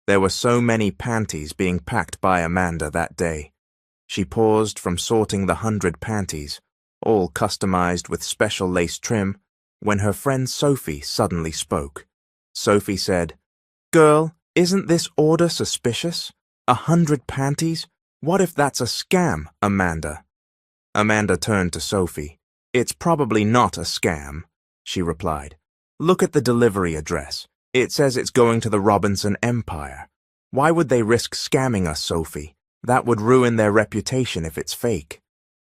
There were so many panties being packed by Amanda that day. She paused from sorting the 100 panties, all customized with special lace trim, when her friend Sophie suddenly spoke. Sophie said, "Girl, isn't this order suspicious? 100 panties? What if that's a scam, Amanda?" Amanda turned to Sophie. "It's probably not a scam," she replied. "Look at the delivery address. It says it's going to the Robinson Empire. Why would they risk scamming us, Sophie? That would ruin their reputation if it's fake."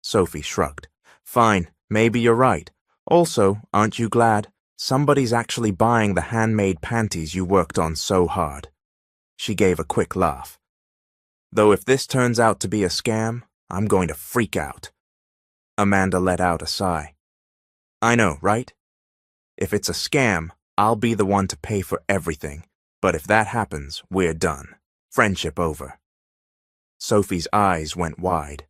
Sophie shrugged. "Fine, maybe you're right. Also, aren't you glad? Somebody's actually buying the handmade panties you worked on so hard." She gave a quick laugh. "Though if this turns out to be a scam, I'm going to freak out." Amanda let out a sigh. "I know, right? If it's a scam, I'll be the one to pay for everything. But if that happens, we're done. Friendship over." Sophie's eyes went wide.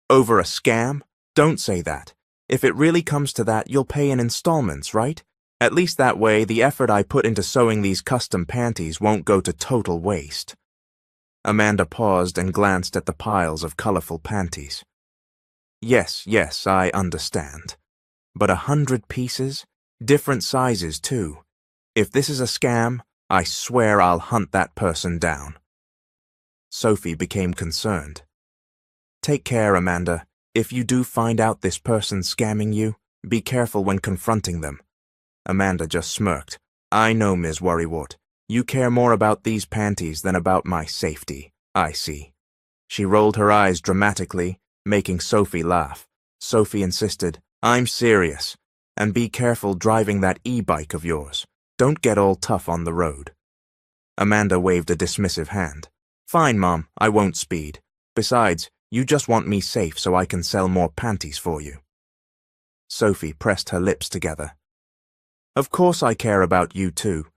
"Over a scam? Don't say that. If it really comes to that, you'll pay in installments, right? At least that way, the effort I put into sewing these custom panties won't go to total waste." Amanda paused and glanced at the piles of colorful panties. Yes, I understand. But 100 pieces? Different sizes, too. If this is a scam, I swear I'll hunt that person down." Sophie became concerned. "Take care, Amanda. If you do find out this person's scamming you, be careful when confronting them." Amanda just smirked. "I know, Ms. Worrywart. You care more about these panties than about my safety. I see." She rolled her eyes dramatically, making Sophie laugh. Sophie insisted, "I'm serious. And be careful driving that e-bike of yours. Don't get all tough on the road." Amanda waved a dismissive hand. "Fine, Mom, I won't speed. Besides, you just want me safe so I can sell more panties for you." Sophie pressed her lips together. "Of course I care about you too.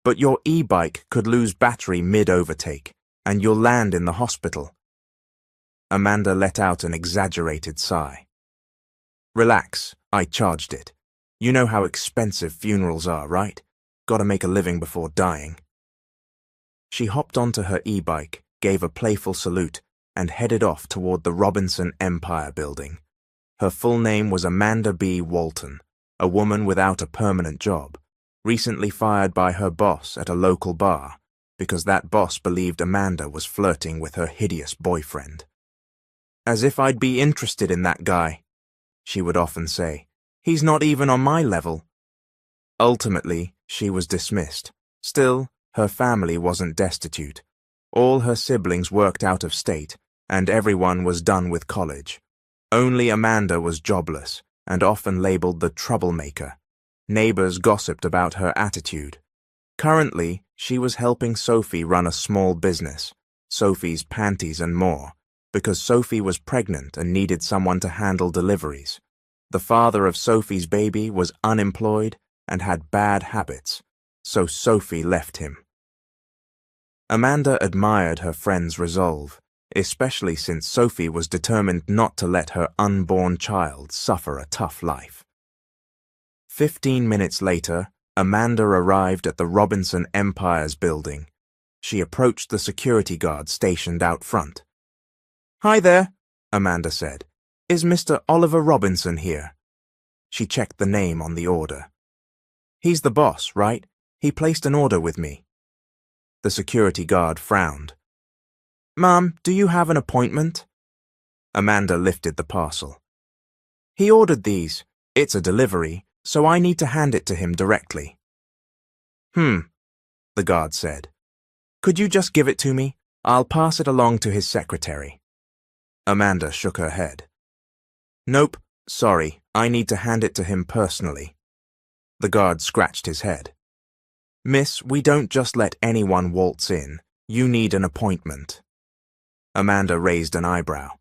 But your e-bike could lose battery mid-overtake, and you'll land in the hospital." Amanda let out an exaggerated sigh. "Relax, I charged it. You know how expensive funerals are, right? Gotta make a living before dying." She hopped onto her e-bike, gave a playful salute, and headed off toward the Robinson Empire building. Her full name was Amanda B. Walton, a woman without a permanent job, recently fired by her boss at a local bar because that boss believed Amanda was flirting with her hideous boyfriend. "As if I'd be interested in that guy," she would often say. "He's not even on my level." Ultimately, she was dismissed. Still, her family wasn't destitute. All her siblings worked out of state, and everyone was done with college. Only Amanda was jobless, and often labeled the troublemaker. Neighbors gossiped about her attitude. Currently, she was helping Sophie run a small business, Sophie's Panties and More, because Sophie was pregnant and needed someone to handle deliveries. The father of Sophie's baby was unemployed and had bad habits, so Sophie left him. Amanda admired her friend's resolve, especially since Sophie was determined not to let her unborn child suffer a tough life. 15 minutes later, Amanda arrived at the Robinson Empire's building. She approached the security guard stationed out front. "Hi there," Amanda said. "Is Mr. Oliver Robinson here?" She checked the name on the order. "He's the boss, right? He placed an order with me." The security guard frowned. "Ma'am, do you have an appointment?" Amanda lifted the parcel. "He ordered these. It's a delivery, so I need to hand it to him directly." The guard said. "Could you just give it to me? I'll pass it along to his secretary." Amanda shook her head. "Nope, sorry, I need to hand it to him personally." The guard scratched his head. "Miss, we don't just let anyone waltz in. You need an appointment." Amanda raised an eyebrow.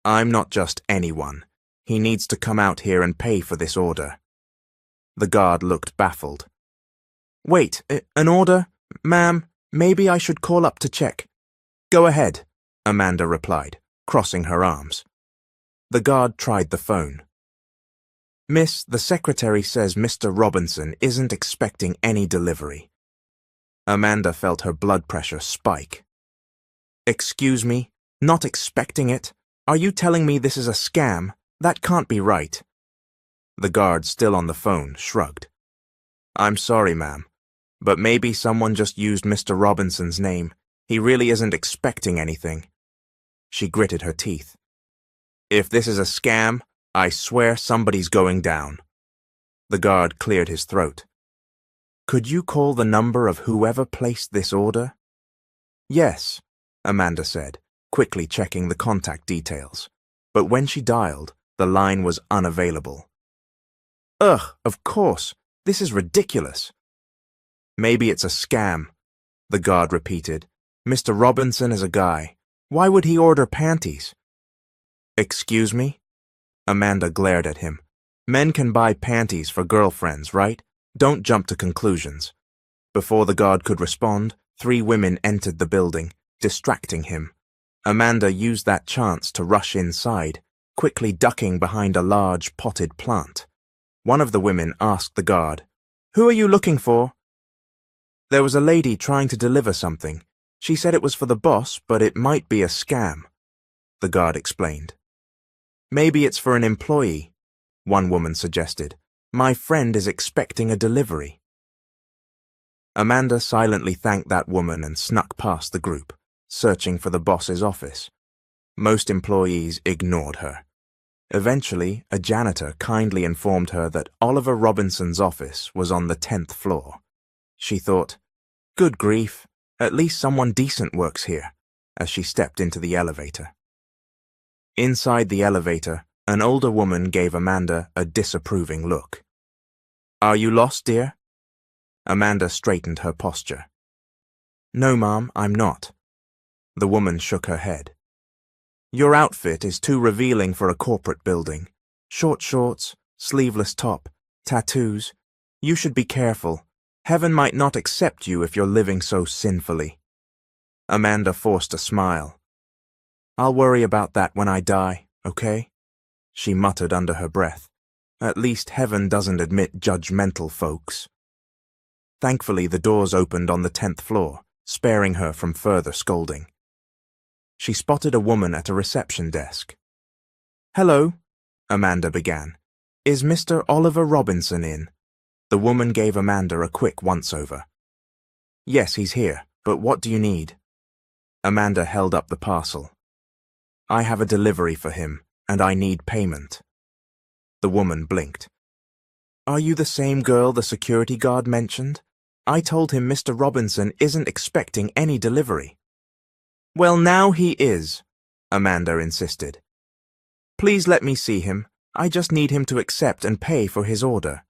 "I'm not just anyone. He needs to come out here and pay for this order." The guard looked baffled. "Wait, an order? Ma'am, maybe I should call up to check." "Go ahead," Amanda replied, crossing her arms. The guard tried the phone. "Miss, the secretary says Mr. Robinson isn't expecting any delivery." Amanda felt her blood pressure spike. "Excuse me? Not expecting it? Are you telling me this is a scam? That can't be right." The guard, still on the phone, shrugged. "I'm sorry, ma'am, but maybe someone just used Mr. Robinson's name. He really isn't expecting anything." She gritted her teeth. "If this is a scam, I swear somebody's going down." The guard cleared his throat. "Could you call the number of whoever placed this order?" "Yes," Amanda said, quickly checking the contact details. But when she dialed, the line was unavailable. "Ugh, of course. This is ridiculous." "Maybe it's a scam," the guard repeated. "Mr. Robinson is a guy. Why would he order panties?" "Excuse me?" Amanda glared at him. "Men can buy panties for girlfriends, right? Don't jump to conclusions." Before the guard could respond, 3 women entered the building, distracting him. Amanda used that chance to rush inside, quickly ducking behind a large potted plant. One of the women asked the guard, "Who are you looking for?" "There was a lady trying to deliver something. She said it was for the boss, but it might be a scam," the guard explained. "Maybe it's for an employee," one woman suggested. "My friend is expecting a delivery." Amanda silently thanked that woman and snuck past the group, searching for the boss's office. Most employees ignored her. Eventually, a janitor kindly informed her that Oliver Robinson's office was on the 10th floor. She thought, "Good grief, at least someone decent works here," as she stepped into the elevator. Inside the elevator, an older woman gave Amanda a disapproving look. "Are you lost, dear?" Amanda straightened her posture. "No, ma'am, I'm not." The woman shook her head. "Your outfit is too revealing for a corporate building. Short shorts, sleeveless top, tattoos. You should be careful. Heaven might not accept you if you're living so sinfully." Amanda forced a smile. "I'll worry about that when I die, okay?" she muttered under her breath. "At least heaven doesn't admit judgmental folks." Thankfully, the doors opened on the 10th floor, sparing her from further scolding. She spotted a woman at a reception desk. "Hello," Amanda began. "Is Mr. Oliver Robinson in?" The woman gave Amanda a quick once-over. "Yes, he's here, but what do you need?" Amanda held up the parcel. "I have a delivery for him, and I need payment." The woman blinked. "Are you the same girl the security guard mentioned? I told him Mr. Robinson isn't expecting any delivery." "Well, now he is," Amanda insisted. "Please let me see him. I just need him to accept and pay for his order."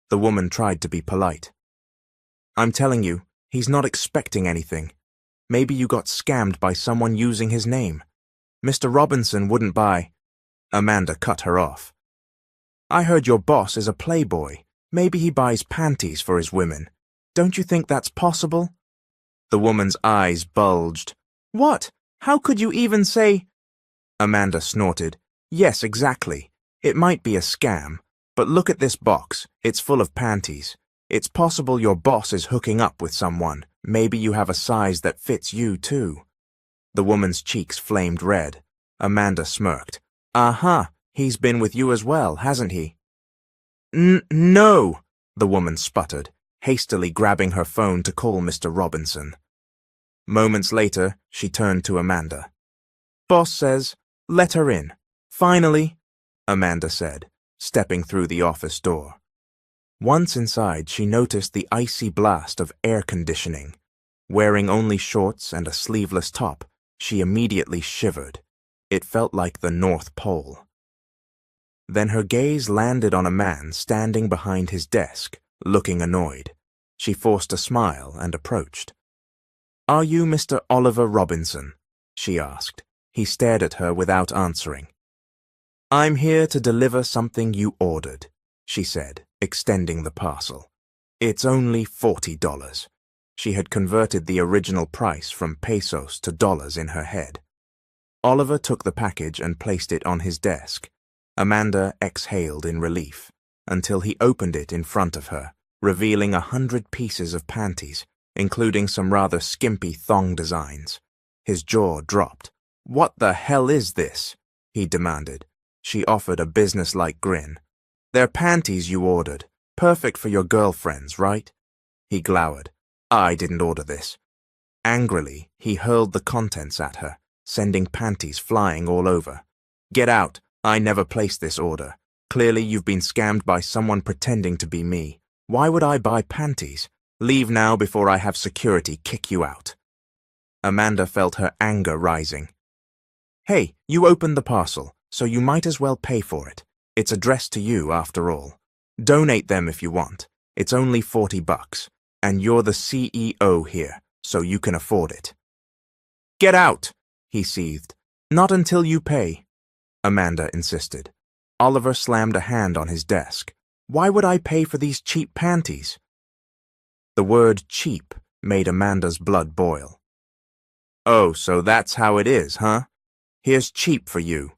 The woman tried to be polite. "I'm telling you, he's not expecting anything. Maybe you got scammed by someone using his name. Mr. Robinson wouldn't buy—" Amanda cut her off. "I heard your boss is a playboy. Maybe he buys panties for his women. Don't you think that's possible?" The woman's eyes bulged. "What? How could you even say—" Amanda snorted. "Yes, exactly. It might be a scam, but look at this box. It's full of panties. It's possible your boss is hooking up with someone. Maybe you have a size that fits you, too." The woman's cheeks flamed red. Amanda smirked. "Aha, he's been with you as well, hasn't he?" No, the woman sputtered, hastily grabbing her phone to call Mr. Robinson. Moments later, she turned to Amanda. "Boss says, let her in." "Finally," Amanda said, stepping through the office door. Once inside, she noticed the icy blast of air conditioning. Wearing only shorts and a sleeveless top, she immediately shivered. It felt like the North Pole. Then her gaze landed on a man standing behind his desk, looking annoyed. She forced a smile and approached. "Are you Mr. Oliver Robinson?" she asked. He stared at her without answering. "I'm here to deliver something you ordered," she said, extending the parcel. "It's only $40. She had converted the original price from pesos to dollars in her head. Oliver took the package and placed it on his desk. Amanda exhaled in relief, until he opened it in front of her, revealing 100 pieces of panties, including some rather skimpy thong designs. His jaw dropped. "What the hell is this?" he demanded. She offered a businesslike grin. "They're panties you ordered. Perfect for your girlfriends, right?" He glowered. "I didn't order this." Angrily, he hurled the contents at her, sending panties flying all over. "Get out. I never placed this order. Clearly you've been scammed by someone pretending to be me. Why would I buy panties? Leave now before I have security kick you out." Amanda felt her anger rising. "Hey, you opened the parcel, so you might as well pay for it. It's addressed to you, after all. Donate them if you want. It's only $40, and you're the CEO here, so you can afford it." "Get out," he seethed. "Not until you pay," Amanda insisted. Oliver slammed a hand on his desk. "Why would I pay for these cheap panties?" The word cheap made Amanda's blood boil. "Oh, so that's how it is, huh? Here's cheap for you."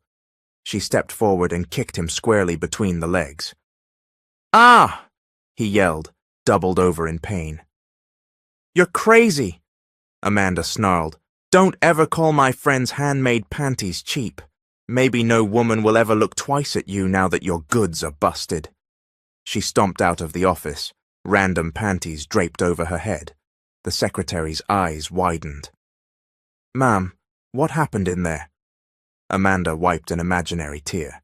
She stepped forward and kicked him squarely between the legs. "Ah!" he yelled, doubled over in pain. "You're crazy," Amanda snarled. "Don't ever call my friend's handmade panties cheap. Maybe no woman will ever look twice at you now that your goods are busted." She stomped out of the office, random panties draped over her head. The secretary's eyes widened. "Ma'am, what happened in there?" Amanda wiped an imaginary tear.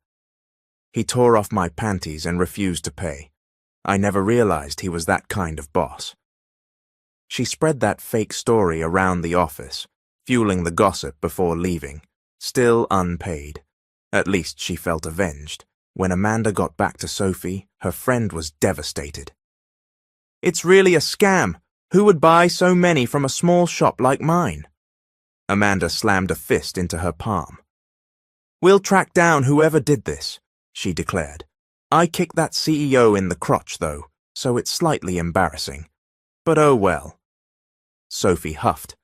"He tore off my panties and refused to pay. I never realized he was that kind of boss." She spread that fake story around the office, fueling the gossip before leaving, still unpaid. At least she felt avenged. When Amanda got back to Sophie, her friend was devastated. "It's really a scam. Who would buy so many from a small shop like mine?" Amanda slammed a fist into her palm. "We'll track down whoever did this," she declared. "I kicked that CEO in the crotch, though, so it's slightly embarrassing. But oh well." Sophie huffed.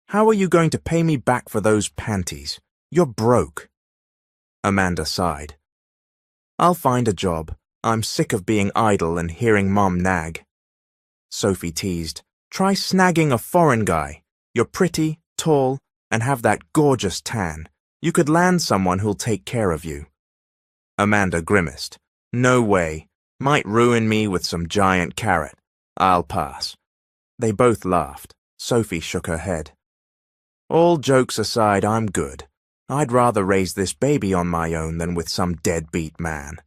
"How are you going to pay me back for those panties? You're broke." Amanda sighed. "I'll find a job. I'm sick of being idle and hearing Mom nag." Sophie teased. "Try snagging a foreign guy. You're pretty, tall, and have that gorgeous tan. You could land someone who'll take care of you." Amanda grimaced. "No way. Might ruin me with some giant carrot. I'll pass." They both laughed. Sophie shook her head. "All jokes aside, I'm good. I'd rather raise this baby on my own than with some deadbeat man."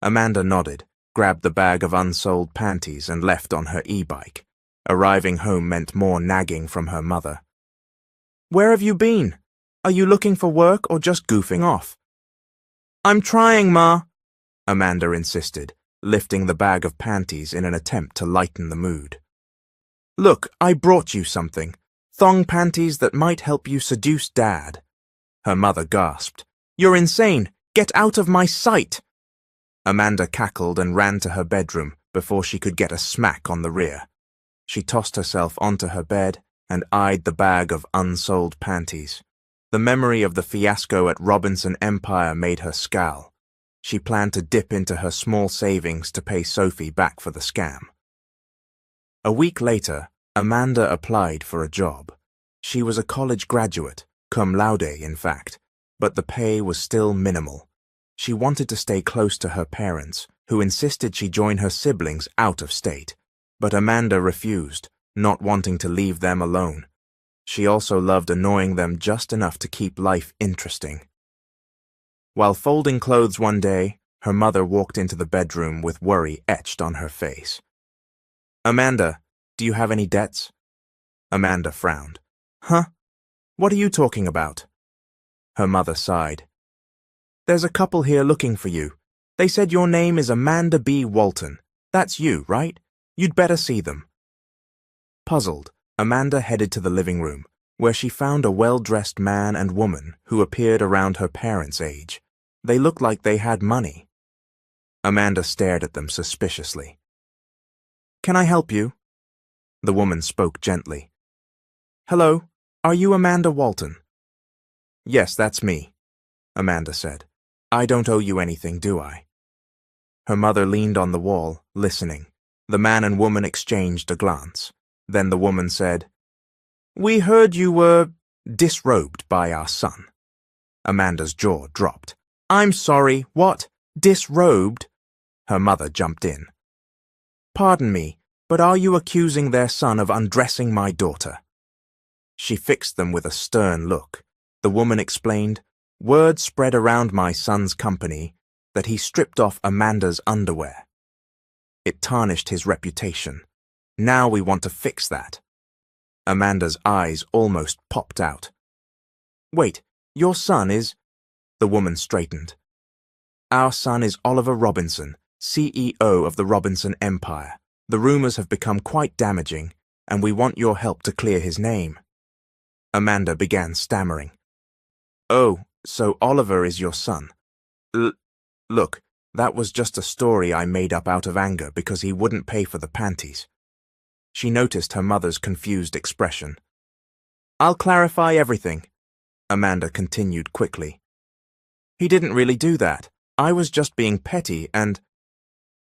Amanda nodded, grabbed the bag of unsold panties and left on her e-bike. Arriving home meant more nagging from her mother. "Where have you been? Are you looking for work or just goofing off?" "I'm trying, Ma," Amanda insisted, lifting the bag of panties in an attempt to lighten the mood. "Look, I brought you something. Thong panties that might help you seduce Dad." Her mother gasped. "You're insane! Get out of my sight!" Amanda cackled and ran to her bedroom before she could get a smack on the rear. She tossed herself onto her bed and eyed the bag of unsold panties. The memory of the fiasco at Robinson Empire made her scowl. She planned to dip into her small savings to pay Sophie back for the scam. A week later, Amanda applied for a job. She was a college graduate, cum laude in fact, but the pay was still minimal. She wanted to stay close to her parents, who insisted she join her siblings out of state, but Amanda refused, not wanting to leave them alone. She also loved annoying them just enough to keep life interesting. While folding clothes one day, her mother walked into the bedroom with worry etched on her face. "Amanda, do you have any debts?" Amanda frowned. "Huh? What are you talking about?" Her mother sighed. "There's a couple here looking for you. They said your name is Amanda B. Walton. That's you, right? You'd better see them." Puzzled, Amanda headed to the living room, where she found a well-dressed man and woman who appeared around her parents' age. They looked like they had money. Amanda stared at them suspiciously. "Can I help you?" The woman spoke gently. "Hello, are you Amanda Walton?" "Yes, that's me," Amanda said. "I don't owe you anything, do I?" Her mother leaned on the wall, listening. The man and woman exchanged a glance. Then the woman said, "We heard you were disrobed by our son." Amanda's jaw dropped. "I'm sorry, what? Disrobed?" Her mother jumped in. "Pardon me, but are you accusing their son of undressing my daughter?" She fixed them with a stern look. The woman explained, "Word spread around my son's company that he stripped off Amanda's underwear. It tarnished his reputation. Now we want to fix that." Amanda's eyes almost popped out. "Wait, your son is—" The woman straightened. "Our son is Oliver Robinson, CEO of the Robinson Empire. The rumors have become quite damaging, and we want your help to clear his name." Amanda began stammering. "Oh, so Oliver is your son. Look, that was just a story I made up out of anger because he wouldn't pay for the panties." She noticed her mother's confused expression. "I'll clarify everything," Amanda continued quickly. "He didn't really do that. I was just being petty and—"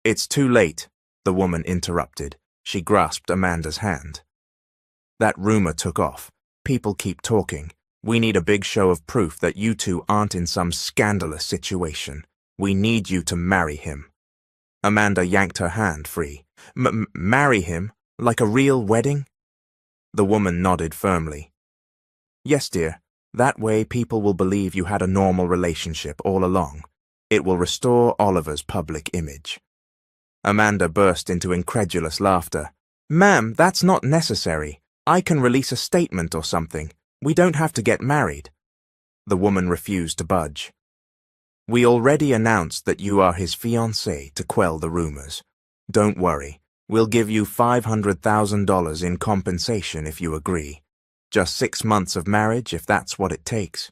"It's too late," the woman interrupted. She grasped Amanda's hand. "That rumor took off. People keep talking. We need a big show of proof that you two aren't in some scandalous situation. We need you to marry him." Amanda yanked her hand free. Marry him? Like a real wedding?" The woman nodded firmly. "Yes, dear. That way people will believe you had a normal relationship all along. It will restore Oliver's public image." Amanda burst into incredulous laughter. "Ma'am, that's not necessary. I can release a statement or something. We don't have to get married." The woman refused to budge. "We already announced that you are his fiancée to quell the rumors. Don't worry. We'll give you $500,000 in compensation if you agree. Just 6 months of marriage if that's what it takes."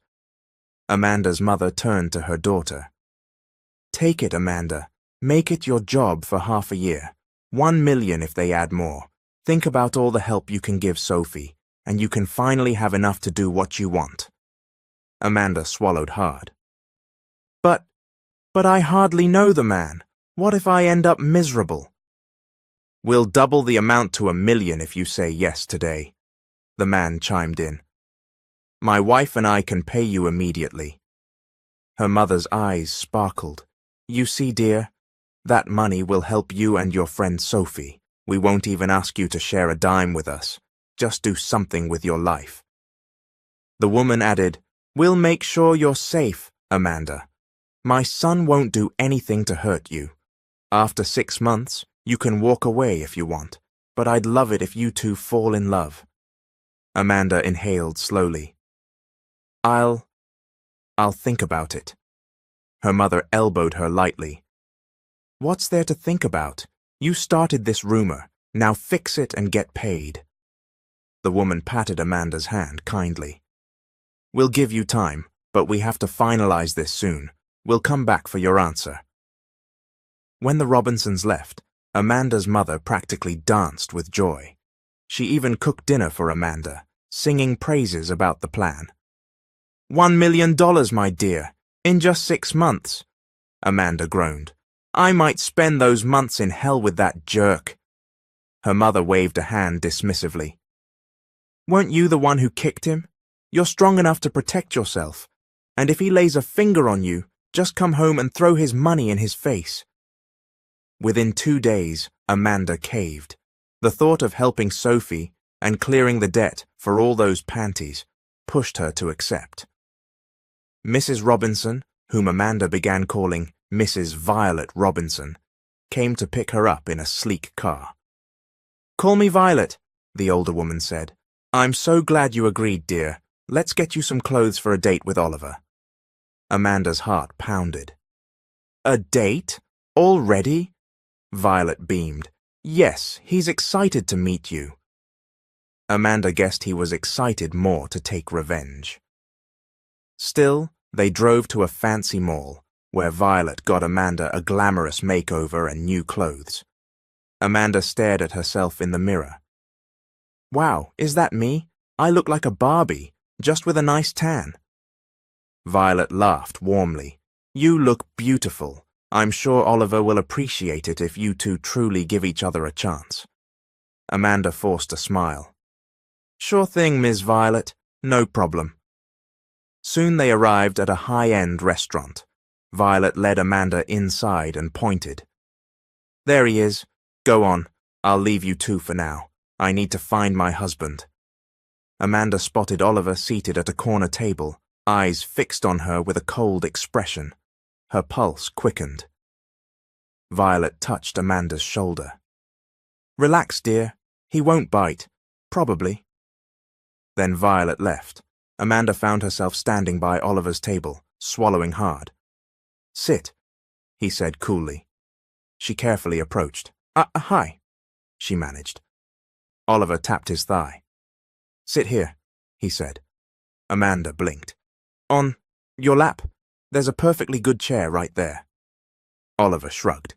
Amanda's mother turned to her daughter. "Take it, Amanda. Make it your job for half a year. $1 million if they add more. Think about all the help you can give Sophie, and you can finally have enough to do what you want." Amanda swallowed hard. But I hardly know the man. What if I end up miserable?" "We'll double the amount to $1 million if you say yes today," the man chimed in. "My wife and I can pay you immediately." Her mother's eyes sparkled. "You see, dear, that money will help you and your friend Sophie. We won't even ask you to share a dime with us. Just do something with your life." The woman added, "We'll make sure you're safe, Amanda. My son won't do anything to hurt you. After 6 months, you can walk away if you want, but I'd love it if you two fall in love." Amanda inhaled slowly. I'll think about it." Her mother elbowed her lightly. "What's there to think about? You started this rumor. Now fix it and get paid." The woman patted Amanda's hand kindly. "We'll give you time, but we have to finalize this soon. We'll come back for your answer." When the Robinsons left, Amanda's mother practically danced with joy. She even cooked dinner for Amanda, singing praises about the plan. $1 million, my dear, in just 6 months," Amanda groaned. "I might spend those months in hell with that jerk." Her mother waved a hand dismissively. "Weren't you the one who kicked him? You're strong enough to protect yourself, and if he lays a finger on you, just come home and throw his money in his face." Within 2 days, Amanda caved. The thought of helping Sophie and clearing the debt for all those panties pushed her to accept. Mrs. Robinson, whom Amanda began calling Mrs. Violet Robinson, came to pick her up in a sleek car. "Call me Violet," the older woman said. "I'm so glad you agreed, dear. Let's get you some clothes for a date with Oliver." Amanda's heart pounded. "A date? Already?" Violet beamed. "Yes, he's excited to meet you." Amanda guessed he was excited more to take revenge. Still, they drove to a fancy mall, where Violet got Amanda a glamorous makeover and new clothes. Amanda stared at herself in the mirror. "Wow, is that me? I look like a Barbie, just with a nice tan." Violet laughed warmly. "You look beautiful. I'm sure Oliver will appreciate it if you two truly give each other a chance." Amanda forced a smile. Sure thing, Miss Violet. No problem. Soon they arrived at a high-end restaurant. Violet led Amanda inside and pointed. There he is. Go on. I'll leave you two for now. I need to find my husband. Amanda spotted Oliver seated at a corner table, eyes fixed on her with a cold expression. Her pulse quickened. Violet touched Amanda's shoulder. Relax, dear. He won't bite. Probably. Then Violet left. Amanda found herself standing by Oliver's table, swallowing hard. Sit, he said coolly. She carefully approached. Hi, she managed. Oliver tapped his thigh. Sit here, he said. Amanda blinked. On your lap? There's a perfectly good chair right there. Oliver shrugged.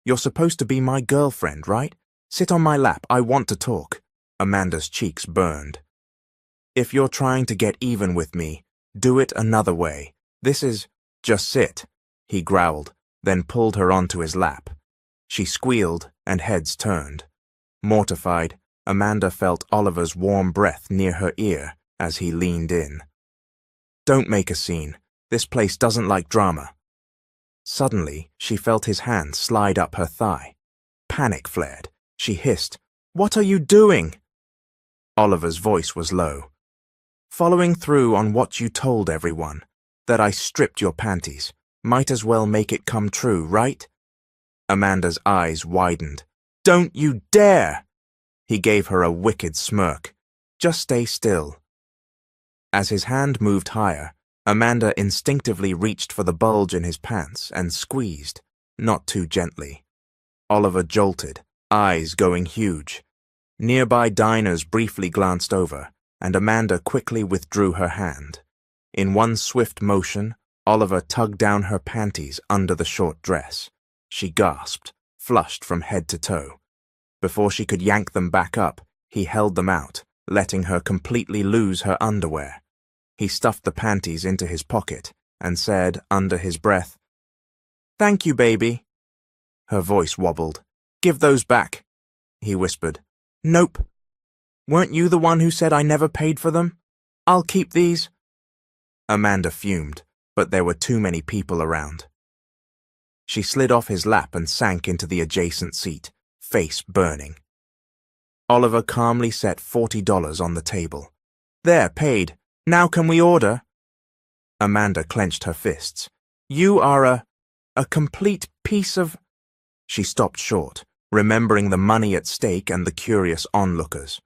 You're supposed to be my girlfriend, right? Sit on my lap. I want to talk. Amanda's cheeks burned. If you're trying to get even with me, do it another way. This is... Just sit, he growled, then pulled her onto his lap. She squealed and heads turned. Mortified, Amanda felt Oliver's warm breath near her ear as he leaned in. Don't make a scene. This place doesn't like drama. Suddenly, she felt his hand slide up her thigh. Panic flared. She hissed, What are you doing? Oliver's voice was low. Following through on what you told everyone, that I stripped your panties. Might as well make it come true, right? Amanda's eyes widened. Don't you dare! He gave her a wicked smirk. Just stay still. As his hand moved higher, Amanda instinctively reached for the bulge in his pants and squeezed, not too gently. Oliver jolted, eyes going huge. Nearby diners briefly glanced over, and Amanda quickly withdrew her hand. In one swift motion, Oliver tugged down her panties under the short dress. She gasped, flushed from head to toe. Before she could yank them back up, he held them out, letting her completely lose her underwear. He stuffed the panties into his pocket and said, under his breath, Thank you, baby. Her voice wobbled. Give those back, he whispered. Nope. Weren't you the one who said I never paid for them? I'll keep these. Amanda fumed, but there were too many people around. She slid off his lap and sank into the adjacent seat, face burning. Oliver calmly set $40 on the table. There, paid. Now can we order? Amanda clenched her fists. You are a complete piece of... She stopped short, remembering the money at stake and the curious onlookers.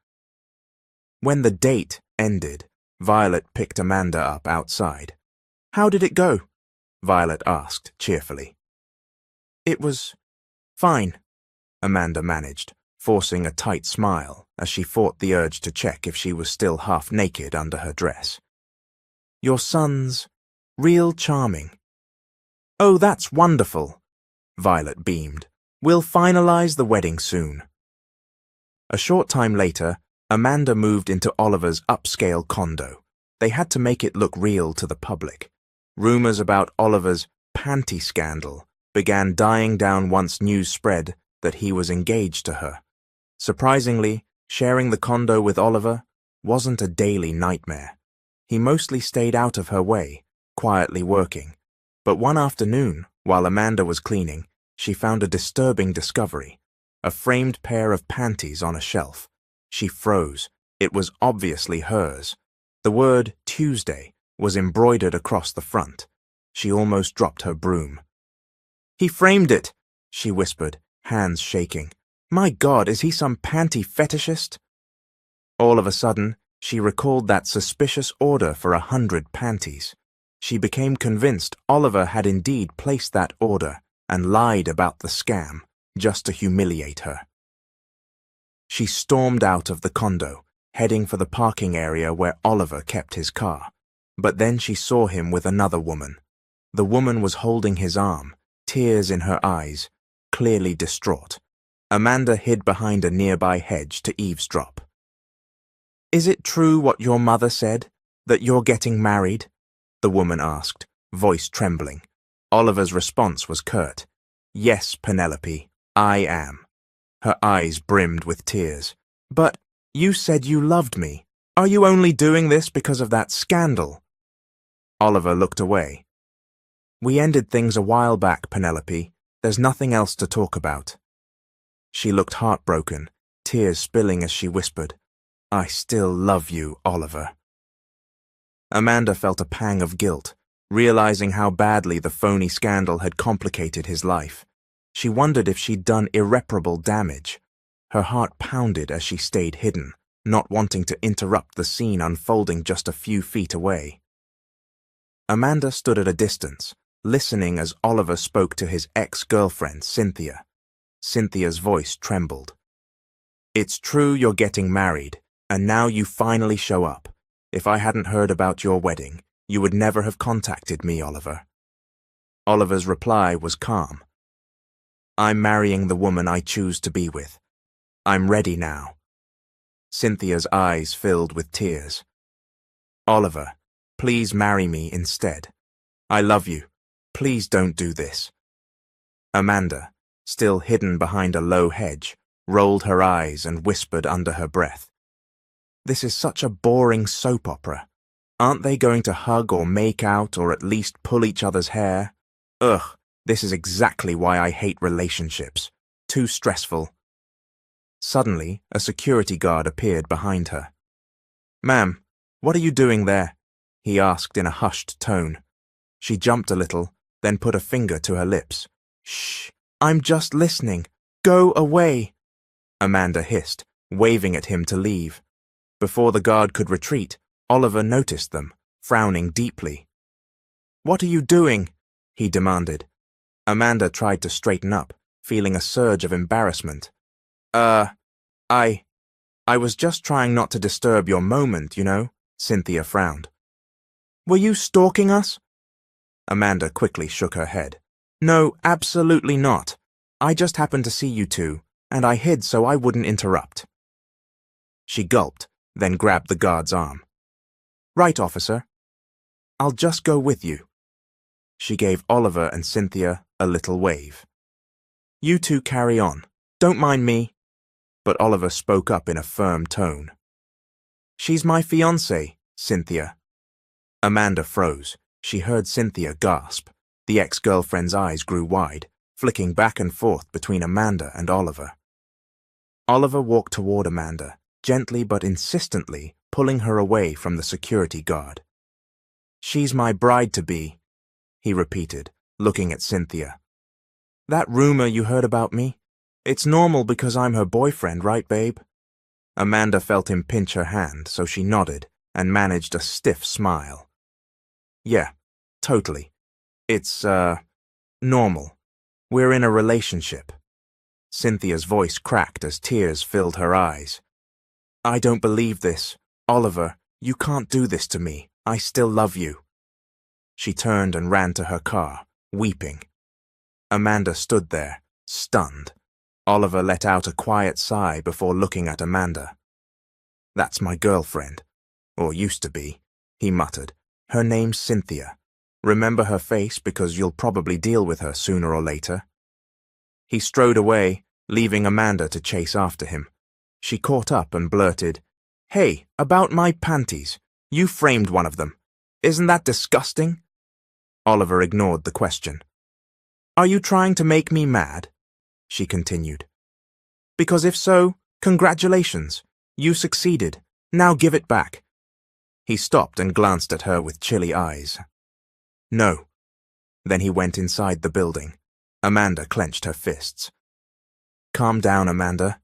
When the date ended, Violet picked Amanda up outside. How did it go? Violet asked cheerfully. It was fine, Amanda managed, forcing a tight smile as she fought the urge to check if she was still half naked under her dress. Your son's real charming. Oh, that's wonderful, Violet beamed. We'll finalize the wedding soon. A short time later, Amanda moved into Oliver's upscale condo. They had to make it look real to the public. Rumors about Oliver's panty scandal began dying down once news spread that he was engaged to her. Surprisingly, sharing the condo with Oliver wasn't a daily nightmare. He mostly stayed out of her way, quietly working. But one afternoon, while Amanda was cleaning, she found a disturbing discovery, a framed pair of panties on a shelf. She froze. It was obviously hers. The word Tuesday was embroidered across the front. She almost dropped her broom. He framed it, she whispered, hands shaking. My God, is he some panty fetishist? All of a sudden, she recalled that suspicious order for 100 panties. She became convinced Oliver had indeed placed that order and lied about the scam just to humiliate her. She stormed out of the condo, heading for the parking area where Oliver kept his car. But then she saw him with another woman. The woman was holding his arm, tears in her eyes, clearly distraught. Amanda hid behind a nearby hedge to eavesdrop. Is it true what your mother said, that you're getting married? The woman asked, voice trembling. Oliver's response was curt. Yes, Penelope, I am. Her eyes brimmed with tears. But you said you loved me. Are you only doing this because of that scandal? Oliver looked away. We ended things a while back, Penelope. There's nothing else to talk about. She looked heartbroken, tears spilling as she whispered, I still love you, Oliver. Amanda felt a pang of guilt, realizing how badly the phony scandal had complicated his life. She wondered if she'd done irreparable damage. Her heart pounded as she stayed hidden, not wanting to interrupt the scene unfolding just a few feet away. Amanda stood at a distance, listening as Oliver spoke to his ex-girlfriend, Cynthia. Cynthia's voice trembled. It's true you're getting married, and now you finally show up. If I hadn't heard about your wedding, you would never have contacted me, Oliver. Oliver's reply was calm. I'm marrying the woman I choose to be with. I'm ready now. Cynthia's eyes filled with tears. Oliver, please marry me instead. I love you. Please don't do this. Amanda, still hidden behind a low hedge, rolled her eyes and whispered under her breath. This is such a boring soap opera. Aren't they going to hug or make out or at least pull each other's hair? Ugh, this is exactly why I hate relationships. Too stressful. Suddenly, a security guard appeared behind her. Ma'am, what are you doing there? He asked in a hushed tone. She jumped a little, then put a finger to her lips. Shh, I'm just listening. Go away, Amanda hissed, waving at him to leave. Before the guard could retreat, Oliver noticed them, frowning deeply. What are you doing? He demanded. Amanda tried to straighten up, feeling a surge of embarrassment. I was just trying not to disturb your moment, you know, Cynthia frowned. Were you stalking us? Amanda quickly shook her head. No, absolutely not. I just happened to see you two, and I hid so I wouldn't interrupt. She gulped, then grabbed the guard's arm. Right, officer. I'll just go with you. She gave Oliver and Cynthia a little wave. You two carry on. Don't mind me. But Oliver spoke up in a firm tone. She's my fiancée, Cynthia. Amanda froze. She heard Cynthia gasp. The ex-girlfriend's eyes grew wide, flicking back and forth between Amanda and Oliver. Oliver walked toward Amanda, gently but insistently pulling her away from the security guard. She's my bride-to-be, he repeated, looking at Cynthia. That rumor you heard about me? It's normal because I'm her boyfriend, right, babe? Amanda felt him pinch her hand, so she nodded and managed a stiff smile. Yeah, totally. It's, normal. We're in a relationship. Cynthia's voice cracked as tears filled her eyes. I don't believe this. Oliver, you can't do this to me. I still love you. She turned and ran to her car, weeping. Amanda stood there, stunned. Oliver let out a quiet sigh before looking at Amanda. That's my girlfriend. Or used to be, he muttered. Her name's Cynthia. Remember her face because you'll probably deal with her sooner or later. He strode away, leaving Amanda to chase after him. She caught up and blurted, Hey, about my panties. You framed one of them. Isn't that disgusting? Oliver ignored the question. Are you trying to make me mad? She continued. Because if so, congratulations. You succeeded. Now give it back. He stopped and glanced at her with chilly eyes. No. Then he went inside the building. Amanda clenched her fists. Calm down, Amanda,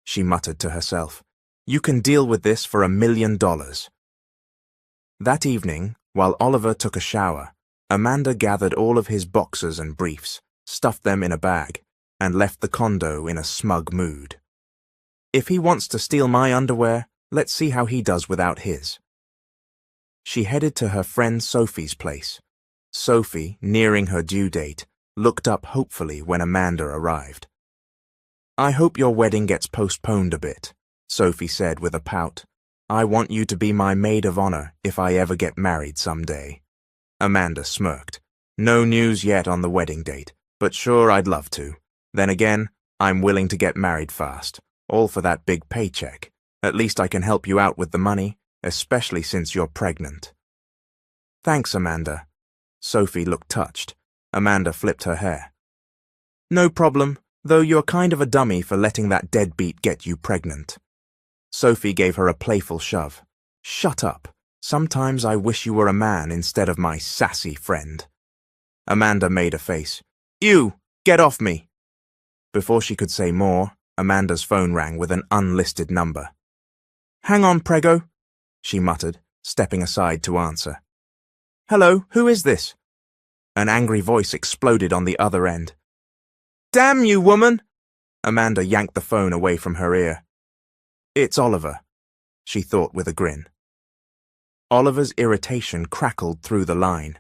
she muttered to herself. You can deal with this for $1 million. That evening, while Oliver took a shower, Amanda gathered all of his boxers and briefs, stuffed them in a bag, and left the condo in a smug mood. If he wants to steal my underwear, let's see how he does without his. She headed to her friend Sophie's place. Sophie, nearing her due date, looked up hopefully when Amanda arrived. I hope your wedding gets postponed a bit, Sophie said with a pout. I want you to be my maid of honor if I ever get married someday. Amanda smirked. No news yet on the wedding date, but sure I'd love to. Then again, I'm willing to get married fast, all for that big paycheck. At least I can help you out with the money, especially since you're pregnant. Thanks, Amanda. Sophie looked touched. Amanda flipped her hair. No problem, though you're kind of a dummy for letting that deadbeat get you pregnant. Sophie gave her a playful shove. Shut up. Sometimes I wish you were a man instead of my sassy friend. Amanda made a face. You! Get off me! Before she could say more, Amanda's phone rang with an unlisted number. Hang on, Prego, she muttered, stepping aside to answer. Hello, who is this? An angry voice exploded on the other end. Damn you, woman! Amanda yanked the phone away from her ear. It's Oliver, she thought with a grin. Oliver's irritation crackled through the line.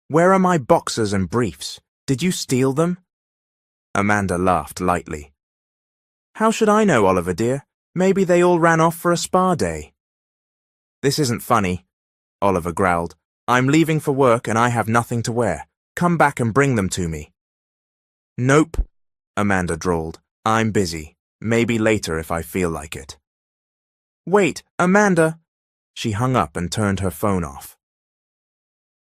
Where are my boxers and briefs? Did you steal them? Amanda laughed lightly. How should I know, Oliver dear? Maybe they all ran off for a spa day. This isn't funny, Oliver growled. I'm leaving for work and I have nothing to wear. Come back and bring them to me. Nope, Amanda drawled. I'm busy. Maybe later if I feel like it. Wait, Amanda! She hung up and turned her phone off.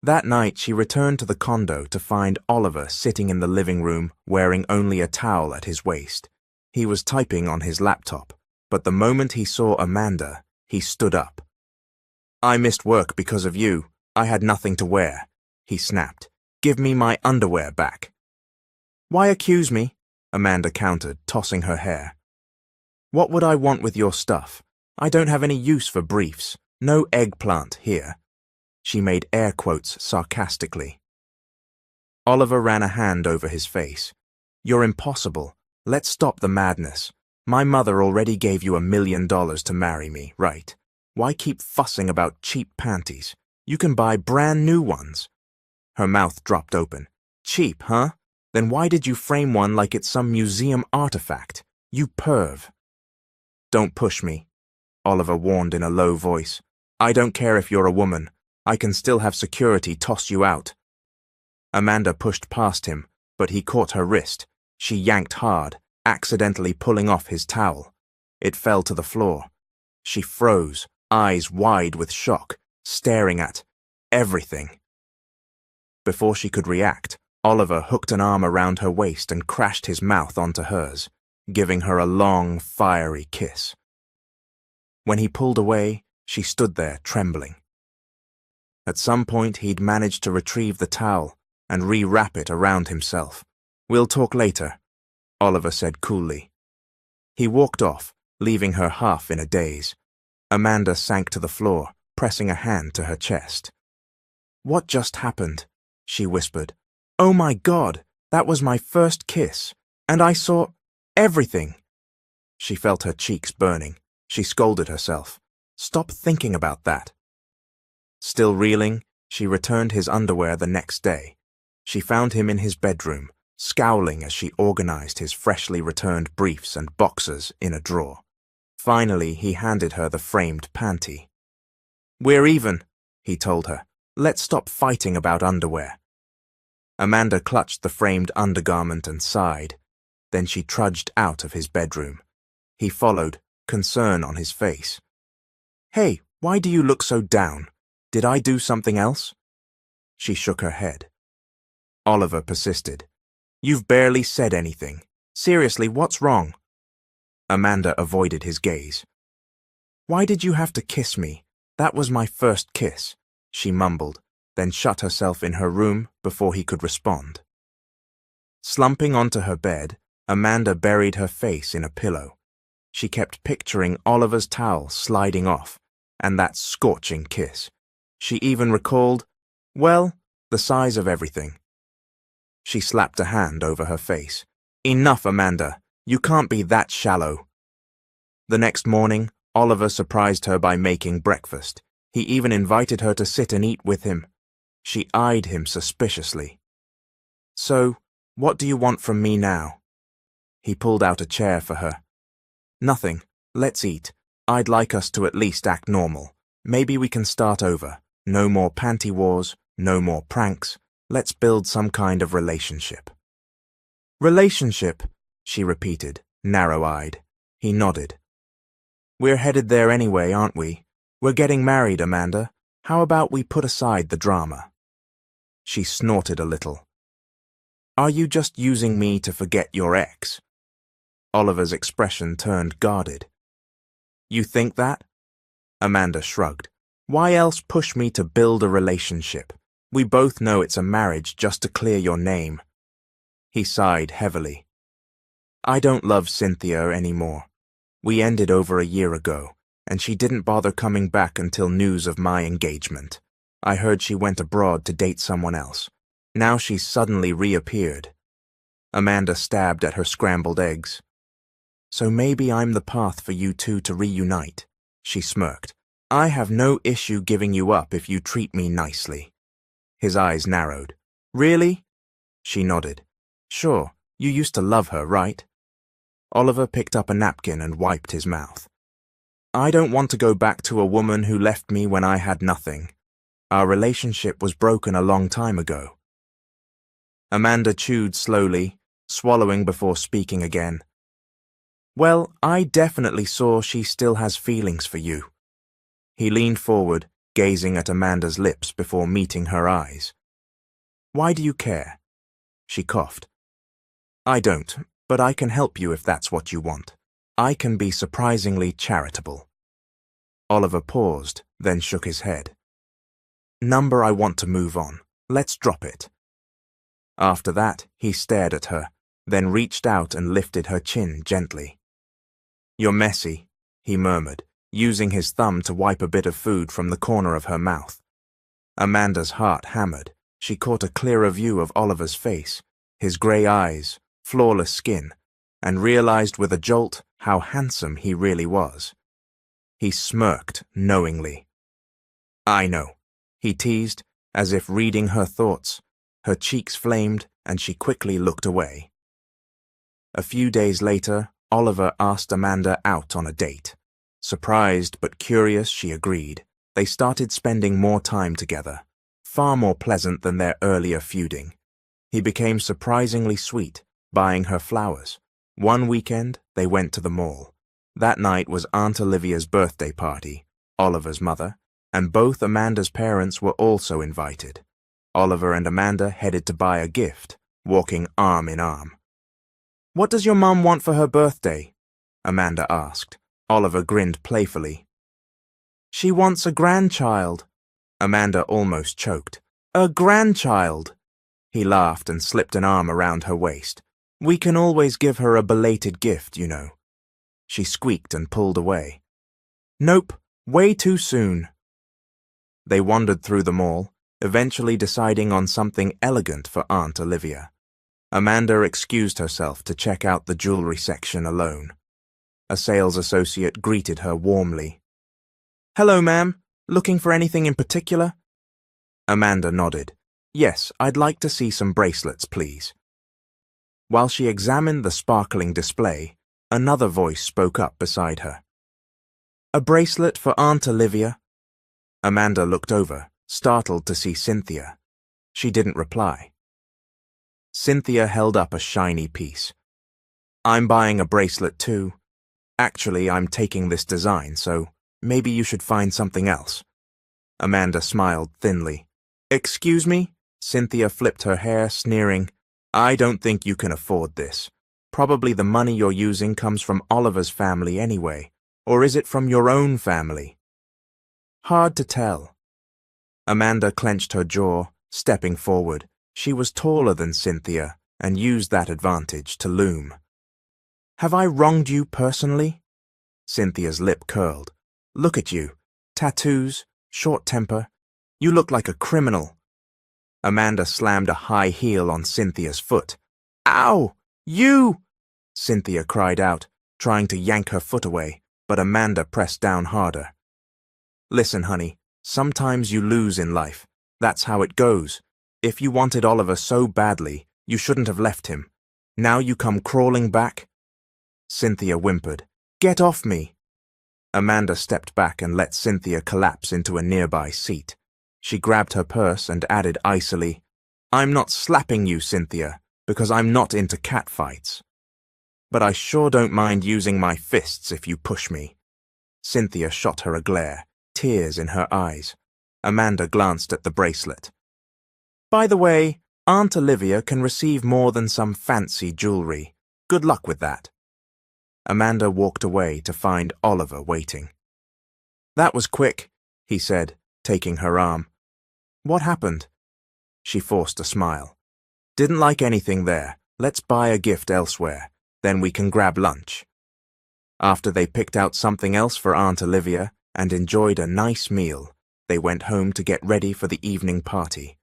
That night she returned to the condo to find Oliver sitting in the living room wearing only a towel at his waist. He was typing on his laptop, but the moment he saw Amanda, he stood up. I missed work because of you. I had nothing to wear, he snapped. Give me my underwear back. Why accuse me? Amanda countered, tossing her hair. What would I want with your stuff? I don't have any use for briefs. No eggplant here. She made air quotes sarcastically. Oliver ran a hand over his face. You're impossible. Let's stop the madness. My mother already gave you $1 million to marry me, right? Why keep fussing about cheap panties? You can buy brand new ones. Her mouth dropped open. Cheap, huh? Then why did you frame one like it's some museum artifact? You perv. Don't push me, Oliver warned in a low voice. I don't care if you're a woman. I can still have security toss you out. Amanda pushed past him, but he caught her wrist. She yanked hard, accidentally pulling off his towel. It fell to the floor. She froze, eyes wide with shock, staring at everything. Before she could react, Oliver hooked an arm around her waist and crashed his mouth onto hers, giving her a long, fiery kiss. When he pulled away, she stood there trembling. At some point, he'd managed to retrieve the towel and re-wrap it around himself. We'll talk later, Oliver said coolly. He walked off, leaving her half in a daze. Amanda sank to the floor, pressing a hand to her chest. What just happened? She whispered. Oh my God, that was my first kiss, and I saw everything. She felt her cheeks burning. She scolded herself. Stop thinking about that. Still reeling, she returned his underwear the next day. She found him in his bedroom, scowling as she organized his freshly returned briefs and boxers in a drawer. Finally, he handed her the framed panty. We're even, he told her. Let's stop fighting about underwear. Amanda clutched the framed undergarment and sighed. Then she trudged out of his bedroom. He followed, concern on his face. Hey, why do you look so down? Did I do something else? She shook her head. Oliver persisted. You've barely said anything. Seriously, what's wrong? Amanda avoided his gaze. Why did you have to kiss me? That was my first kiss, she mumbled, then shut herself in her room before he could respond. Slumping onto her bed, Amanda buried her face in a pillow. She kept picturing Oliver's towel sliding off, and that scorching kiss. She even recalled, well, the size of everything. She slapped a hand over her face. Enough, Amanda. You can't be that shallow. The next morning, Oliver surprised her by making breakfast. He even invited her to sit and eat with him. She eyed him suspiciously. So, what do you want from me now? He pulled out a chair for her. Nothing. Let's eat. I'd like us to at least act normal. Maybe we can start over. No more panty wars, no more pranks. Let's build some kind of relationship. Relationship, she repeated, narrow-eyed. He nodded. We're headed there anyway, aren't we? We're getting married, Amanda. How about we put aside the drama? She snorted a little. Are you just using me to forget your ex? Oliver's expression turned guarded. You think that? Amanda shrugged. Why else push me to build a relationship? We both know it's a marriage just to clear your name. He sighed heavily. I don't love Cynthia anymore. We ended over a year ago, and she didn't bother coming back until news of my engagement. I heard she went abroad to date someone else. Now she's suddenly reappeared. Amanda stabbed at her scrambled eggs. So maybe I'm the path for you two to reunite, she smirked. I have no issue giving you up if you treat me nicely. His eyes narrowed. Really? She nodded. Sure, you used to love her, right? Oliver picked up a napkin and wiped his mouth. I don't want to go back to a woman who left me when I had nothing. Our relationship was broken a long time ago. Amanda chewed slowly, swallowing before speaking again. Well, I definitely saw she still has feelings for you. He leaned forward, gazing at Amanda's lips before meeting her eyes. Why do you care? She coughed. I don't, but I can help you if that's what you want. I can be surprisingly charitable. Oliver paused, then shook his head. Number I want to move on. Let's drop it. After that, he stared at her, then reached out and lifted her chin gently. You're messy, he murmured, using his thumb to wipe a bit of food from the corner of her mouth. Amanda's heart hammered. She caught a clearer view of Oliver's face, his grey eyes, flawless skin, and realized with a jolt how handsome he really was. He smirked knowingly. I know, he teased, as if reading her thoughts. Her cheeks flamed, and she quickly looked away. A few days later, Oliver asked Amanda out on a date. Surprised but curious, she agreed. They started spending more time together, far more pleasant than their earlier feuding. He became surprisingly sweet, buying her flowers. One weekend, they went to the mall. That night was Aunt Olivia's birthday party, Oliver's mother, and both Amanda's parents were also invited. Oliver and Amanda headed to buy a gift, walking arm in arm. What does your mum want for her birthday? Amanda asked. Oliver grinned playfully. She wants a grandchild. Amanda almost choked. A grandchild! He laughed and slipped an arm around her waist. We can always give her a belated gift, you know. She squeaked and pulled away. Nope, way too soon. They wandered through the mall, eventually deciding on something elegant for Aunt Olivia. Amanda excused herself to check out the jewelry section alone. A sales associate greeted her warmly. Hello, ma'am. Looking for anything in particular? Amanda nodded. Yes, I'd like to see some bracelets, please. While she examined the sparkling display, another voice spoke up beside her. A bracelet for Aunt Olivia? Amanda looked over, startled to see Cynthia. She didn't reply. Cynthia held up a shiny piece. I'm buying a bracelet too. Actually, I'm taking this design, so maybe you should find something else. Amanda smiled thinly. Excuse me? Cynthia flipped her hair, sneering. I don't think you can afford this. Probably the money you're using comes from Oliver's family anyway. Or is it from your own family? Hard to tell. Amanda clenched her jaw, stepping forward. She was taller than Cynthia and used that advantage to loom. Have I wronged you personally? Cynthia's lip curled. Look at you. Tattoos, short temper. You look like a criminal. Amanda slammed a high heel on Cynthia's foot. Ow! You! Cynthia cried out, trying to yank her foot away, but Amanda pressed down harder. Listen, honey, sometimes you lose in life. That's how it goes. If you wanted Oliver so badly, you shouldn't have left him. Now you come crawling back? Cynthia whimpered. Get off me! Amanda stepped back and let Cynthia collapse into a nearby seat. She grabbed her purse and added icily, I'm not slapping you, Cynthia, because I'm not into catfights. But I sure don't mind using my fists if you push me. Cynthia shot her a glare, tears in her eyes. Amanda glanced at the bracelet. By the way, Aunt Olivia can receive more than some fancy jewelry. Good luck with that. Amanda walked away to find Oliver waiting. That was quick, he said, taking her arm. What happened? She forced a smile. Didn't like anything there. Let's buy a gift elsewhere. Then we can grab lunch. After they picked out something else for Aunt Olivia and enjoyed a nice meal, they went home to get ready for the evening party.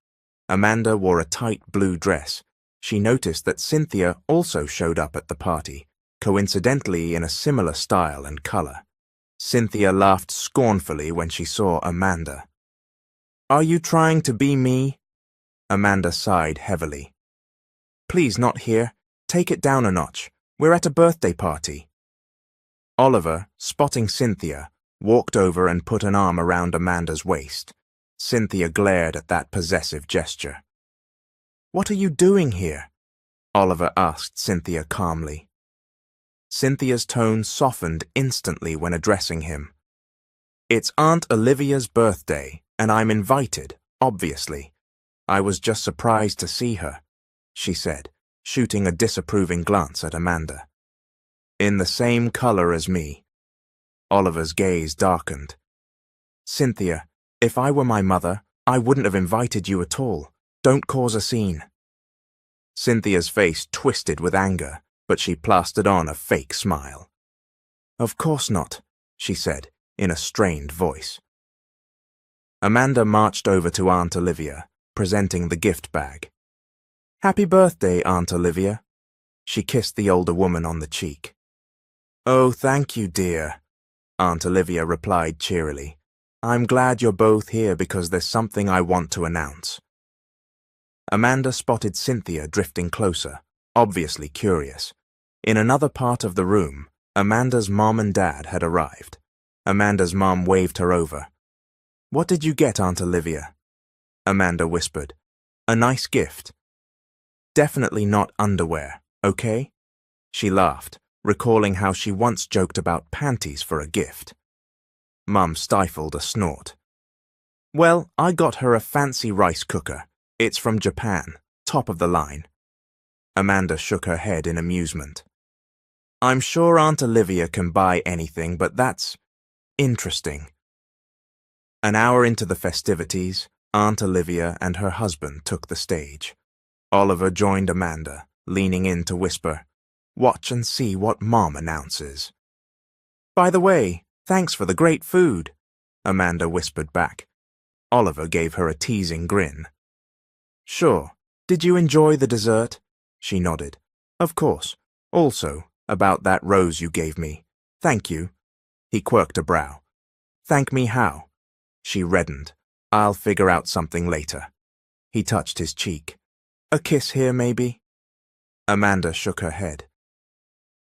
Amanda wore a tight blue dress. She noticed that Cynthia also showed up at the party, coincidentally in a similar style and color. Cynthia laughed scornfully when she saw Amanda. Are you trying to be me? Amanda sighed heavily. Please, not here. Take it down a notch. We're at a birthday party. Oliver, spotting Cynthia, walked over and put an arm around Amanda's waist. Cynthia glared at that possessive gesture. What are you doing here? Oliver asked Cynthia calmly. Cynthia's tone softened instantly when addressing him. It's Aunt Olivia's birthday, and I'm invited, obviously. I was just surprised to see her, she said, shooting a disapproving glance at Amanda. In the same color as me. Oliver's gaze darkened. Cynthia, if I were my mother, I wouldn't have invited you at all. Don't cause a scene. Cynthia's face twisted with anger, but she plastered on a fake smile. Of course not, she said, in a strained voice. Amanda marched over to Aunt Olivia, presenting the gift bag. Happy birthday, Aunt Olivia. She kissed the older woman on the cheek. Oh, thank you, dear, Aunt Olivia replied cheerily. I'm glad you're both here because there's something I want to announce. Amanda spotted Cynthia drifting closer, obviously curious. In another part of the room, Amanda's mom and dad had arrived. Amanda's mom waved her over. What did you get, Aunt Olivia? Amanda whispered. A nice gift. Definitely not underwear, okay? She laughed, recalling how she once joked about panties for a gift. Mum stifled a snort. Well, I got her a fancy rice cooker. It's from Japan, top of the line. Amanda shook her head in amusement. I'm sure Aunt Olivia can buy anything, but that's interesting. An hour into the festivities, Aunt Olivia and her husband took the stage. Oliver joined Amanda, leaning in to whisper, Watch and see what Mom announces. By the way, thanks for the great food, Amanda whispered back. Oliver gave her a teasing grin. Sure. Did you enjoy the dessert? She nodded. Of course. Also, about that rose you gave me. Thank you. He quirked a brow. Thank me how? She reddened. I'll figure out something later. He touched his cheek. A kiss here, maybe? Amanda shook her head.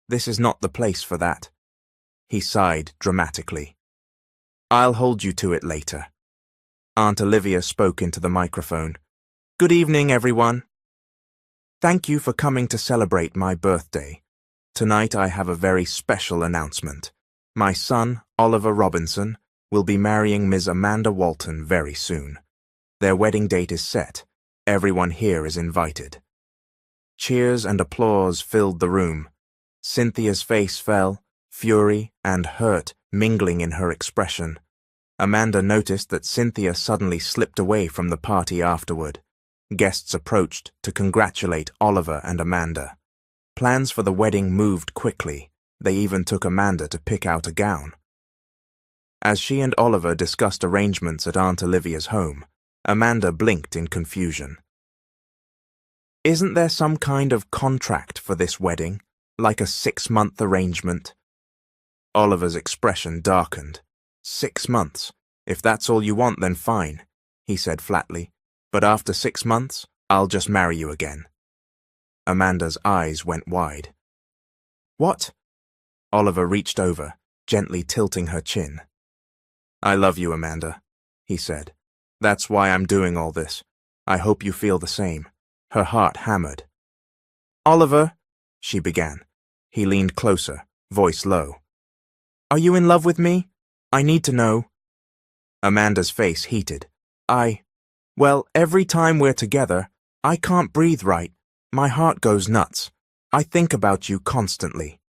This is not the place for that. He sighed dramatically. I'll hold you to it later. Aunt Olivia spoke into the microphone. Good evening, everyone. Thank you for coming to celebrate my birthday. Tonight I have a very special announcement. My son, Oliver Robinson, will be marrying Ms. Amanda Walton very soon. Their wedding date is set. Everyone here is invited. Cheers and applause filled the room. Cynthia's face fell, fury and hurt mingling in her expression. Amanda noticed that Cynthia suddenly slipped away from the party afterward. Guests approached to congratulate Oliver and Amanda. Plans for the wedding moved quickly. They even took Amanda to pick out a gown. As she and Oliver discussed arrangements at Aunt Olivia's home, Amanda blinked in confusion. Isn't there some kind of contract for this wedding, like a 6-month arrangement? Oliver's expression darkened. 6 months. If that's all you want, then fine, he said flatly. But after 6 months, I'll just marry you again. Amanda's eyes went wide. What? Oliver reached over, gently tilting her chin. I love you, Amanda, he said. That's why I'm doing all this. I hope you feel the same. Her heart hammered. Oliver, she began. He leaned closer, voice low. Are you in love with me? I need to know. Amanda's face heated. Well, every time we're together, I can't breathe right. My heart goes nuts. I think about you constantly.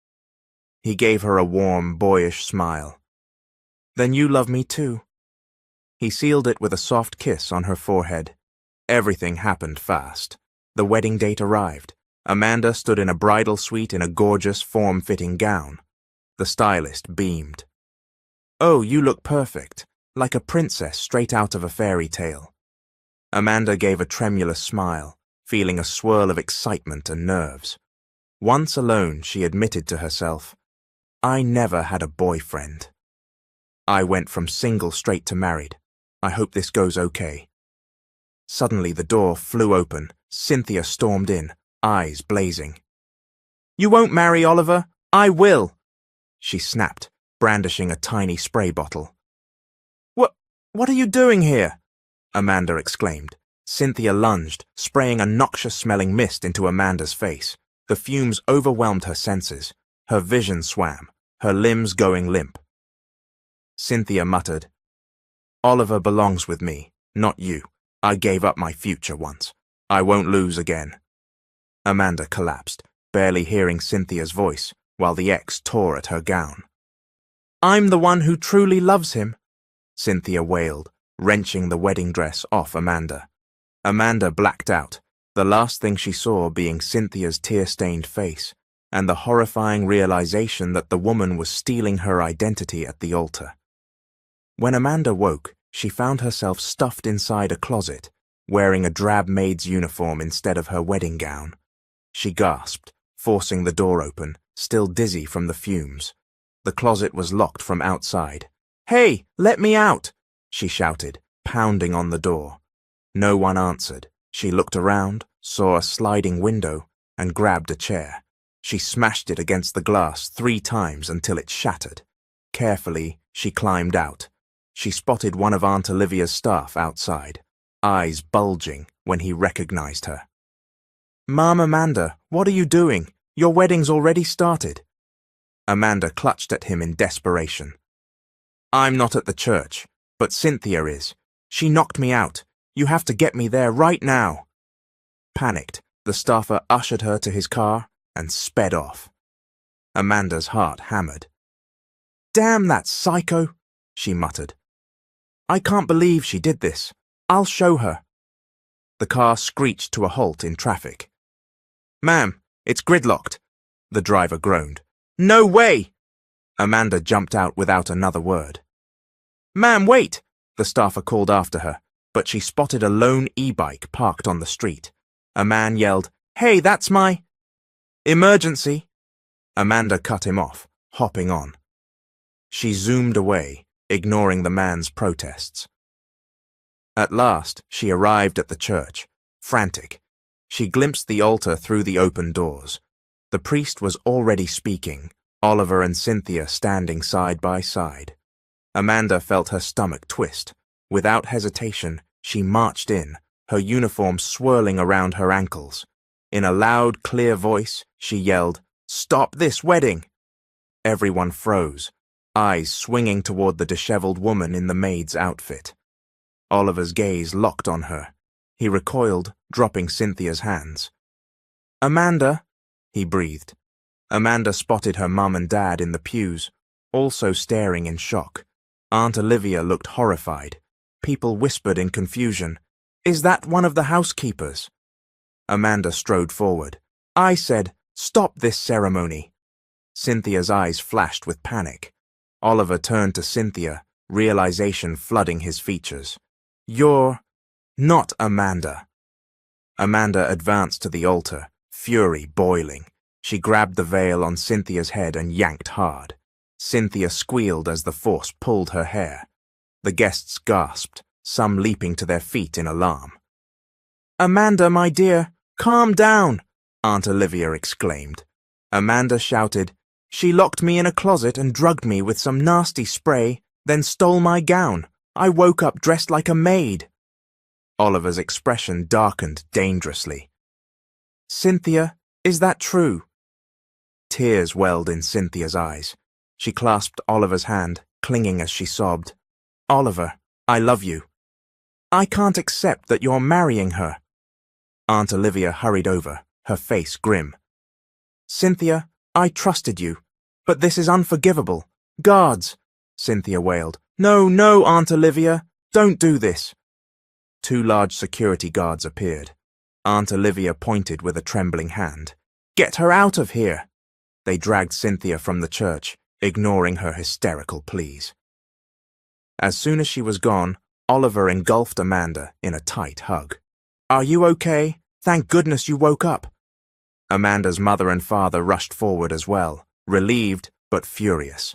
He gave her a warm, boyish smile. Then you love me too. He sealed it with a soft kiss on her forehead. Everything happened fast. The wedding date arrived. Amanda stood in a bridal suite in a gorgeous, form-fitting gown. The stylist beamed. Oh, you look perfect, like a princess straight out of a fairy tale. Amanda gave a tremulous smile, feeling a swirl of excitement and nerves. Once alone, she admitted to herself, I never had a boyfriend. I went from single straight to married. I hope this goes okay. Suddenly the door flew open. Cynthia stormed in, eyes blazing. You won't marry Oliver? I will! She snapped, brandishing a tiny spray bottle. What are you doing here? Amanda exclaimed. Cynthia lunged, spraying a noxious-smelling mist into Amanda's face. The fumes overwhelmed her senses. Her vision swam, her limbs going limp. Cynthia muttered, Oliver belongs with me, not you. I gave up my future once. I won't lose again. Amanda collapsed, barely hearing Cynthia's voice, while the ex tore at her gown. I'm the one who truly loves him, Cynthia wailed, wrenching the wedding dress off Amanda. Amanda blacked out, the last thing she saw being Cynthia's tear-stained face, and the horrifying realization that the woman was stealing her identity at the altar. When Amanda woke, she found herself stuffed inside a closet, wearing a drab maid's uniform instead of her wedding gown. She gasped, forcing the door open, still dizzy from the fumes. The closet was locked from outside. Hey, let me out! She shouted, pounding on the door. No one answered. She looked around, saw a sliding window, and grabbed a chair. She smashed it against the glass 3 times until it shattered. Carefully, she climbed out. She spotted one of Aunt Olivia's staff outside, eyes bulging when he recognized her. Mom, Amanda, what are you doing? Your wedding's already started. Amanda clutched at him in desperation. I'm not at the church, but Cynthia is. She knocked me out. You have to get me there right now. Panicked, the staffer ushered her to his car and sped off. Amanda's heart hammered. Damn that psycho, she muttered. I can't believe she did this. I'll show her. The car screeched to a halt in traffic. Ma'am, it's gridlocked, the driver groaned. No way! Amanda jumped out without another word. Ma'am, wait! The staffer called after her, but she spotted a lone e-bike parked on the street. A man yelled, Hey, that's my... Emergency! Amanda cut him off, hopping on. She zoomed away, ignoring the man's protests. At last, she arrived at the church, frantic. She glimpsed the altar through the open doors. The priest was already speaking, Oliver and Cynthia standing side by side. Amanda felt her stomach twist. Without hesitation, she marched in, her uniform swirling around her ankles. In a loud, clear voice, she yelled, Stop this wedding! Everyone froze, eyes swinging toward the disheveled woman in the maid's outfit. Oliver's gaze locked on her. He recoiled, dropping Cynthia's hands. Amanda, he breathed. Amanda spotted her mum and dad in the pews, also staring in shock. Aunt Olivia looked horrified. People whispered in confusion, Is that one of the housekeepers? Amanda strode forward. I said, Stop this ceremony. Cynthia's eyes flashed with panic. Oliver turned to Cynthia, realization flooding his features. You're not Amanda. Amanda advanced to the altar, fury boiling. She grabbed the veil on Cynthia's head and yanked hard. Cynthia squealed as the force pulled her hair. The guests gasped, some leaping to their feet in alarm. Amanda, my dear, calm down, Aunt Olivia exclaimed. Amanda shouted, She locked me in a closet and drugged me with some nasty spray, then stole my gown. I woke up dressed like a maid. Oliver's expression darkened dangerously. Cynthia, is that true? Tears welled in Cynthia's eyes. She clasped Oliver's hand, clinging as she sobbed. "Oliver, I love you. I can't accept that you're marrying her." Aunt Olivia hurried over, her face grim. "Cynthia, I trusted you, but this is unforgivable. Guards!" Cynthia wailed. "No, no, Aunt Olivia, don't do this." 2 large security guards appeared. Aunt Olivia pointed with a trembling hand. "Get her out of here!" They dragged Cynthia from the church, ignoring her hysterical pleas. As soon as she was gone, Oliver engulfed Amanda in a tight hug. "Are you okay? Thank goodness you woke up." Amanda's mother and father rushed forward as well, relieved but furious.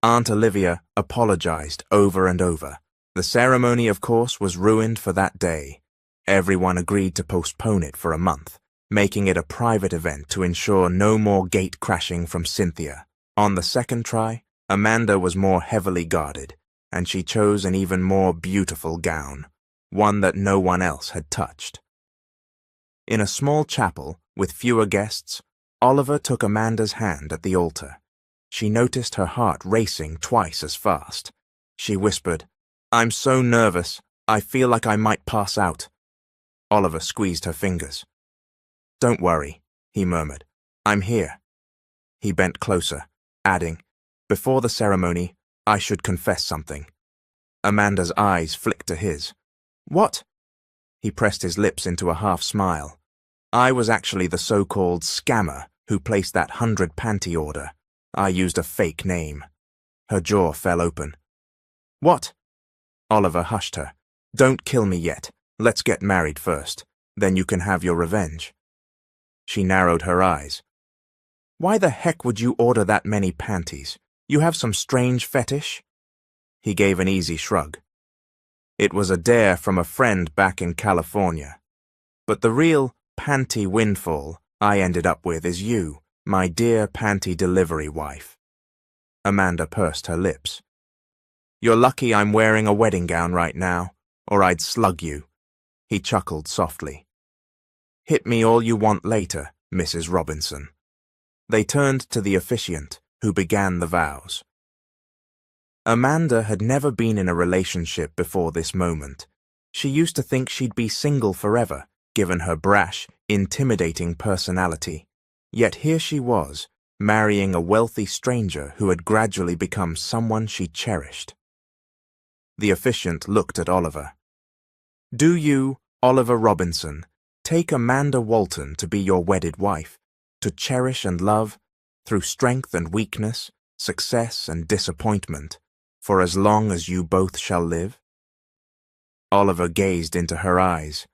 Aunt Olivia apologized over and over. The ceremony, of course, was ruined for that day. Everyone agreed to postpone it for a month, making it a private event to ensure no more gate crashing from Cynthia. On the second try, Amanda was more heavily guarded, and she chose an even more beautiful gown, one that no one else had touched. In a small chapel, with fewer guests, Oliver took Amanda's hand at the altar. She noticed her heart racing twice as fast. She whispered, "I'm so nervous, I feel like I might pass out." Oliver squeezed her fingers. "Don't worry," he murmured. "I'm here." He bent closer, adding, "Before the ceremony, I should confess something." Amanda's eyes flicked to his. "What?" He pressed his lips into a half-smile. "I was actually the so-called scammer who placed that 100 panty order. I used a fake name." Her jaw fell open. "What?" Oliver hushed her. "Don't kill me yet. Let's get married first. Then you can have your revenge." She narrowed her eyes. "Why the heck would you order that many panties? You have some strange fetish?" He gave an easy shrug. "It was a dare from a friend back in California. But the real panty windfall I ended up with is you, my dear panty delivery wife." Amanda pursed her lips. "You're lucky I'm wearing a wedding gown right now, or I'd slug you." He chuckled softly. "Hit me all you want later, Mrs. Robinson." They turned to the officiant, who began the vows. Amanda had never been in a relationship before this moment. She used to think she'd be single forever, given her brash, intimidating personality. Yet here she was, marrying a wealthy stranger who had gradually become someone she cherished. The officiant looked at Oliver. "Do you, Oliver Robinson, take Amanda Walton to be your wedded wife, to cherish and love, through strength and weakness, success and disappointment, for as long as you both shall live?" Oliver gazed into her eyes.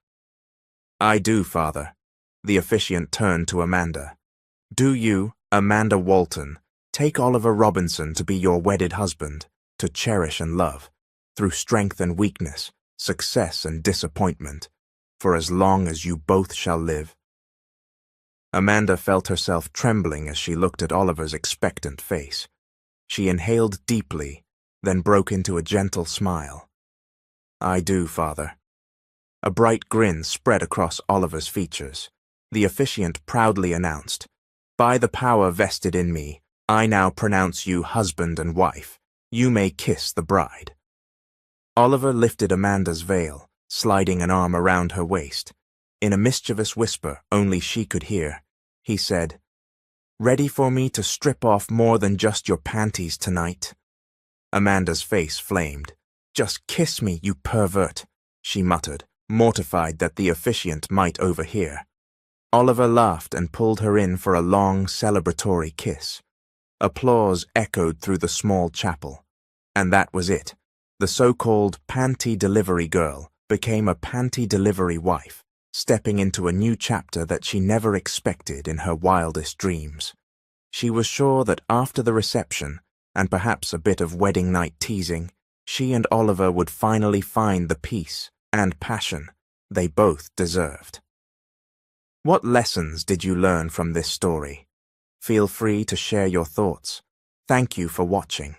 "I do, Father." The officiant turned to Amanda. "Do you, Amanda Walton, take Oliver Robinson to be your wedded husband, to cherish and love, through strength and weakness, success and disappointment, for as long as you both shall live?" Amanda felt herself trembling as she looked at Oliver's expectant face. She inhaled deeply, then broke into a gentle smile. "I do, Father." A bright grin spread across Oliver's features. The officiant proudly announced, "By the power vested in me, I now pronounce you husband and wife. You may kiss the bride." Oliver lifted Amanda's veil, sliding an arm around her waist. In a mischievous whisper only she could hear, he said, "Ready for me to strip off more than just your panties tonight?" Amanda's face flamed. "Just kiss me, you pervert," she muttered, mortified that the officiant might overhear. Oliver laughed and pulled her in for a long, celebratory kiss. Applause echoed through the small chapel. And that was it. The so-called panty delivery girl became a panty delivery wife, stepping into a new chapter that she never expected in her wildest dreams. She was sure that after the reception, and perhaps a bit of wedding night teasing, she and Oliver would finally find the peace and passion they both deserved. What lessons did you learn from this story? Feel free to share your thoughts. Thank you for watching.